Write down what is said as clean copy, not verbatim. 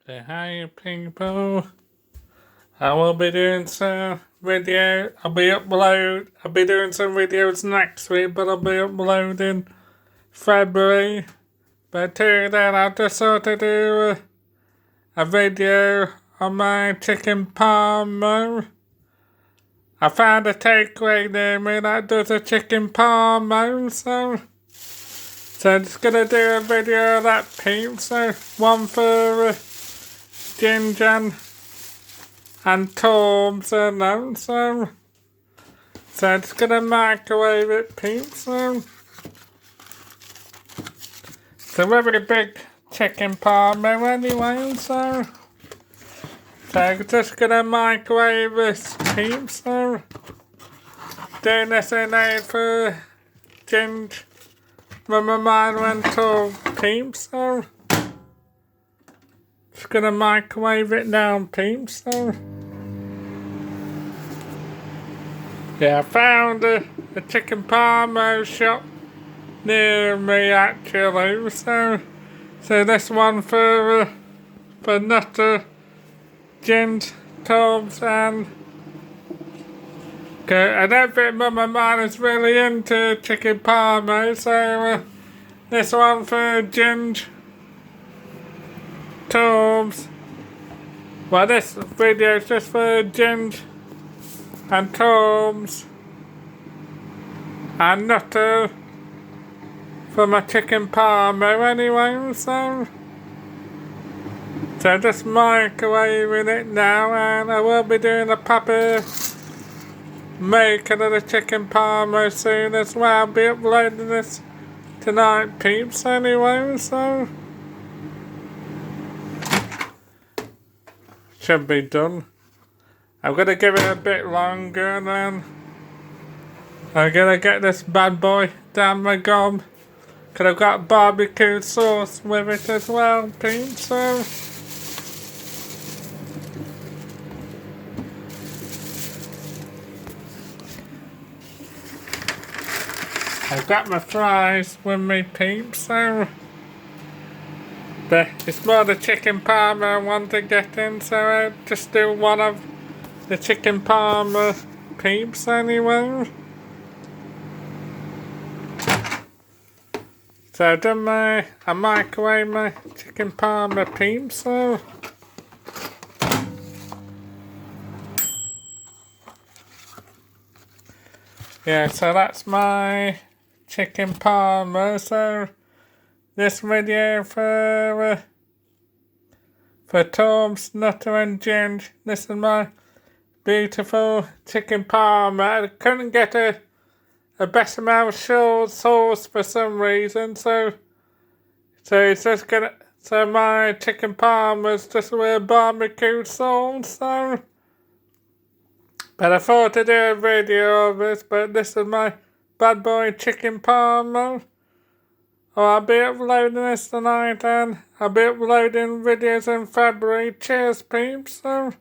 Say hi people. I will be doing some video. I'll be doing some videos next week, but I'll be uploading February. But till then, I just thought to do a video on my chicken parmo. I found a takeaway near me that does a chicken parmo, so I'm just gonna do a video of that peeps. So one for ginger and Tom's and that, so I'm just gonna microwave it peeps. So it's a very big chicken parmo anyway, so I'm just gonna microwave this peeps. So doing this in aid for ginger, Mama Mine and Tom peeps. So just gonna microwave it now peeps. So yeah, I found a chicken parmo shop near me actually, so this one for Nutter, Ginger, Tom's and I don't think Mama Mine is really into chicken parmo, so this one for Ginger, Tom's. Well, this video is just for Ginger and Tom's and Nutter for my chicken parmo anyway, so just microwaving it now, and I will be doing a proper making of the chicken parmo soon as well. I'll be uploading this tonight peeps anyway, so should be done. I'm gonna give it a bit longer and then I'm gonna get this bad boy down my gob, because I've got barbecue sauce with it as well peeps, so I've got my fries with me peeps, so but it's more the chicken parmo I want to get in, so I'll just do one of the chicken parmo peeps anyway. So I've done I microwave my chicken parmo peeps, so yeah, so that's my chicken parmo. So this video for Tom's, Nutter and Ginger. This is my beautiful chicken parmo. I couldn't get a bechamel sauce for some reason, so it's just gonna, so my chicken parmo is just with barbecue sauce, so but I thought to do a video of this, but this is my bad boy chicken parmo. Oh, I'll be uploading this tonight, and I'll be uploading videos in February. Cheers peeps, so